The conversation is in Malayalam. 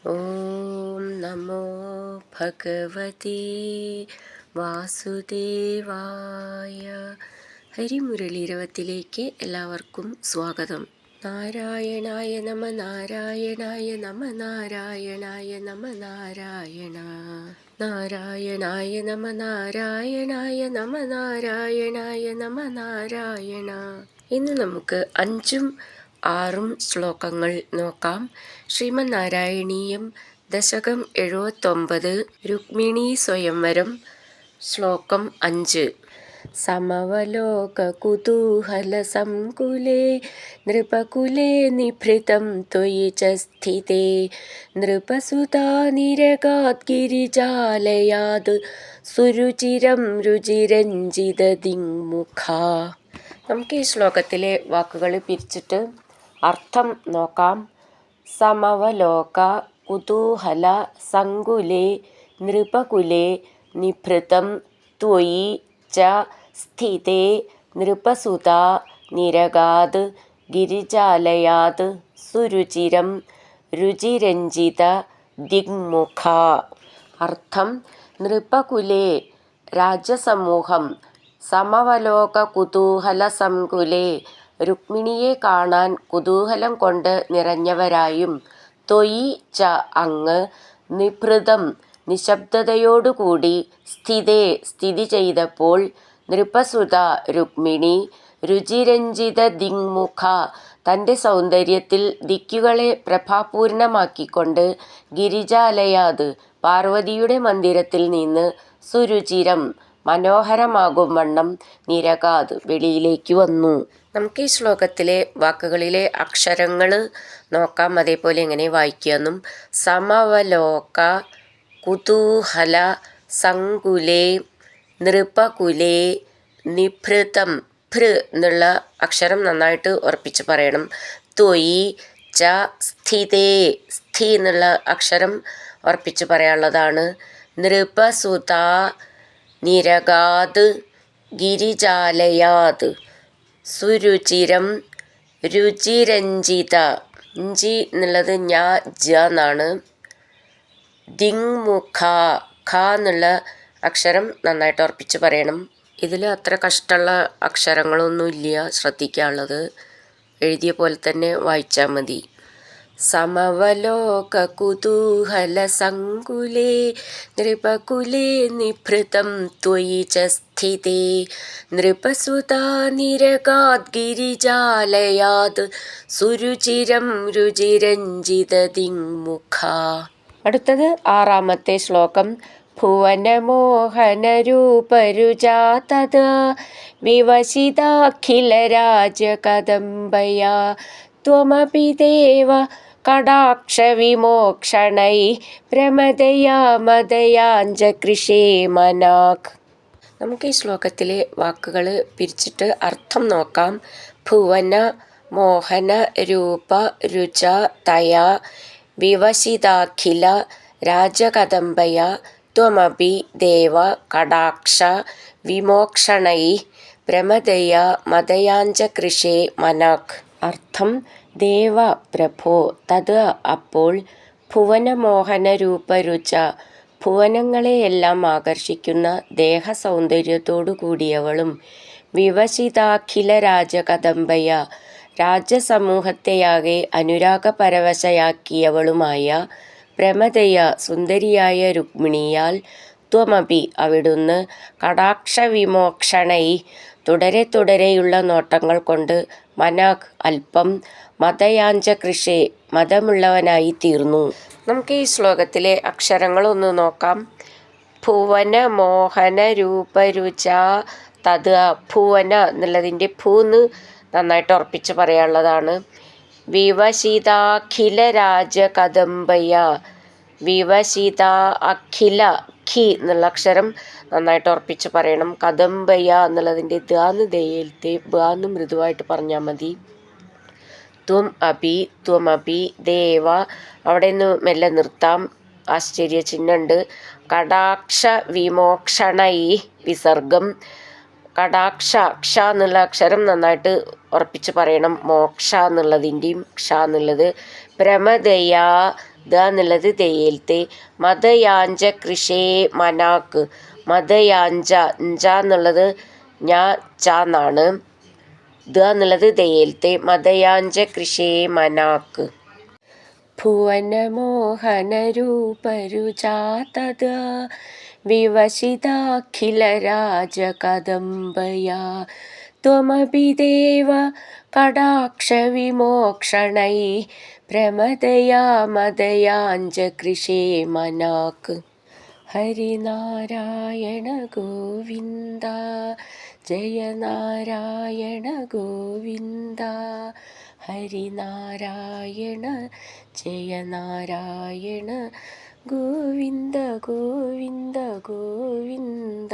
ഓം നമോ ഭഗവതേ വാസുദേവായ. ഹരിമുരളീരവത്തിലേക്ക് എല്ലാവർക്കും സ്വാഗതം. നാരായണായ നമ നാരായണായ നമ നാരായണായ നമ നാരായണ നാരായണായ നമ നാരായണായ നമ നാരായണായ നമ നാരായണ. ഇന്ന് നമുക്ക് 5ഉം 6ഉം ശ്ലോകങ്ങൾ നോക്കാം. ശ്രീമന്നാരായണീയം ദശകം 79 രുക്മിണീ സ്വയംവരം ശ്ലോകം 5. സമവലോക കുതൂഹല സംകുലേ നൃപകുലേ നിഭൃതം ത്വയി ച സ്ഥിതേ നൃപസുതാ നിരഗാത് ഗിരിജാലയാത് സുരുചിരം രുചിരഞ്ജിത ദിങ്മുഖാ. നമുക്ക് ഈ ശ്ലോകത്തിലെ വാക്കുകൾ പിരിച്ചിട്ട് അർത്ഥം നോക്കാം. സമവലോക കുതൂഹല സങ്കുലേ നൃപകുലേ നിഭൃതം ത്വയി ച സ്ഥിതേ നൃപസുതാ നിരഗാത് ഗിരിജാലയാത് സുരുചിരം രുചിരഞ്ജിത ദിങ്മുഖ. അർത്ഥം: നൃപകുലേ രാജസമൂഹം സമവലോക കുതൂഹല സംകുലേ രുക്മിണിയെ കാണാൻ കുതൂഹലം കൊണ്ട് നിറഞ്ഞവരായും ത്വയി ച അങ്ങ് നിഭൃതം നിശബ്ദതയോടുകൂടി സ്ഥിതേ സ്ഥിതി ചെയ്തപ്പോൾ നൃപസുത രുക്മിണി രുചിരഞ്ജിത ദിങ്മുഖ തൻ്റെ സൗന്ദര്യത്തിൽ ദിക്കുകളെ പ്രഭാപൂർണമാക്കിക്കൊണ്ട് ഗിരിജാലയാത് പാർവതിയുടെ മന്ദിരത്തിൽ നിന്ന് സുരുചിരം മനോഹരമാകും വണ്ണം നിരകാത് വെളിയിലേക്ക് വന്നു. നമുക്ക് ഈ ശ്ലോകത്തിലെ വാക്കുകളിലെ അക്ഷരങ്ങൾ നോക്കാം, അതേപോലെ എങ്ങനെ വായിക്കാമെന്നും. സമവലോക കുതൂഹല സങ്കുലേ നൃപകുലേ നിഭൃതം. ഭൃ എന്നുള്ള അക്ഷരം നന്നായിട്ട് ഉറപ്പിച്ച് പറയണം. ത്വയി ച സ്ഥിതേ. സ്ഥി എന്നുള്ള അക്ഷരം ഉറപ്പിച്ച് പറയാനുള്ളതാണ്. നൃപസുതാ നിരഗാത് ഗിരിജാലയാത് സുരുചിരം രുചിരഞ്ജിത. ഇഞ്ചി എന്നുള്ളത് ഞാ ജ എന്നാണ്. ദിങ്മുഖ ഖ എന്നുള്ള അക്ഷരം നന്നായിട്ട് ഉറപ്പിച്ച് പറയണം. ഇതിൽ അത്ര കഷ്ടമുള്ള അക്ഷരങ്ങളൊന്നുമില്ല, ശ്രദ്ധിക്കാനുള്ളത്. എഴുതിയ പോലെ തന്നെ വായിച്ചാൽ മതി. സമവലോക കുതൂഹല സങ്കുലേ നൃപകുലേ നിഭൃതം ത്വയി ച സ്ഥിതേ നൃപസുതാ നിരഗാത് ഗിരിജാലയാത് സുരുചിരം രുചിരഞ്ജിത ദിങ്മുഖ. അടുത്തത് 6ാമത്തെ ശ്ലോകം. ഭുവനമോഹനരൂപരുചാ തദാ വിവശിതാഖിലരാജകദംബയാ ത്വമപി ദേവ കടാക്ഷവിമോക്ഷണൈ പ്രമദയാ മദയാഞ്ജകൃഷേ മനാക്. നമുക്ക് ഈ ശ്ലോകത്തിലെ വാക്കുകൾ പിരിച്ചിട്ട് അർത്ഥം നോക്കാം. ഭുവന മോഹന രൂപ രുച തയാ വിവശിതാഖില രാജകദംബയ ത്വമപി ദേവ കടാക്ഷ വിമോക്ഷണൈ പ്രമദയ മദയാഞ്ജകൃഷേ മനാക്. അർത്ഥം: ദേവ പ്രഭോ, തത് അപ്പോൾ, ഭുവനമോഹന രൂപരുച ഭുവനങ്ങളെയെല്ലാം ആകർഷിക്കുന്ന ദേഹസൗന്ദര്യത്തോടു കൂടിയവളും വിവശിതാഖില രാജകദംബയ രാജസമൂഹത്തെയാകെ അനുരാഗപരവശയാക്കിയവളുമായ പ്രമദയ സുന്ദരിയായ രുക്മിണിയാൽ ത്വമപി അവിടുന്ന് കടാക്ഷവിമോക്ഷണൈ തുടരെ തുടരെയുള്ള നോട്ടങ്ങൾ കൊണ്ട് മനാക് അല്പം മദയാഞ്ജകൃഷേ മതമുള്ളവനായി തീർന്നു. നമുക്ക് ഈ ശ്ലോകത്തിലെ അക്ഷരങ്ങളൊന്ന് നോക്കാം. ഭുവന മോഹന രൂപരുച തത്. ഭുവന എന്നുള്ളതിൻ്റെ ഭൂന്ന് നന്നായിട്ട് ഉറപ്പിച്ച് പറയാനുള്ളതാണ്. വിവശിതാഖില രാജകദംബയ. വിവശിത അഖില ഖി എന്നുള്ള അക്ഷരം നന്നായിട്ട് ഉറപ്പിച്ച് പറയണം. കദംബയ എന്നുള്ളതിൻ്റെ ദാന്ന് ദയയിലത്തെ ബാന്ന് മൃദുവായിട്ട് പറഞ്ഞാൽ മതി. ത്വമപി ദേവ, അവിടെ നിന്ന് മെല്ലെ നിർത്താം, ആശ്ചര്യചിഹ്നമുണ്ട്. കടാക്ഷ വിമോക്ഷണൈ വിസർഗം. കടാക്ഷ ക്ഷ എന്നുള്ള അക്ഷരം നന്നായിട്ട് ഉറപ്പിച്ച് പറയണം. മോക്ഷ എന്നുള്ളതിൻ്റെയും ക്ഷ എന്നുള്ളത്. പ്രമദയാ ദ എന്നുള്ളത് ദയേൽത്തെ മദയാഞ്ച കൃഷേ മനാക്ക് മദയാഞ്ച ഞ്ച എന്നുള്ളത് ഞാ ച എന്നാണ് ദ എന്നുള്ളത് ദയേൽത്തെ മദയാഞ്ച കൃഷേ മനാക്ക് ഭുവനമോഹനരൂപരുചാതദ വിവശിതാഖിലരാജകദംബയാ ത്വമപി ദേവ കടാക്ഷവിമോക്ഷണൈ പ്രമദയാ മദയാഞ്ച കൃഷേ മനാക്ക് ഹരിനാരായണ ഗോവിന്ദ ജയ നാരായണ ഗോവിന്ദ ഹരിനാരായണ ജയ നാരായണ ഗോവിന്ദ ഗോവിന്ദ ഗോവിന്ദ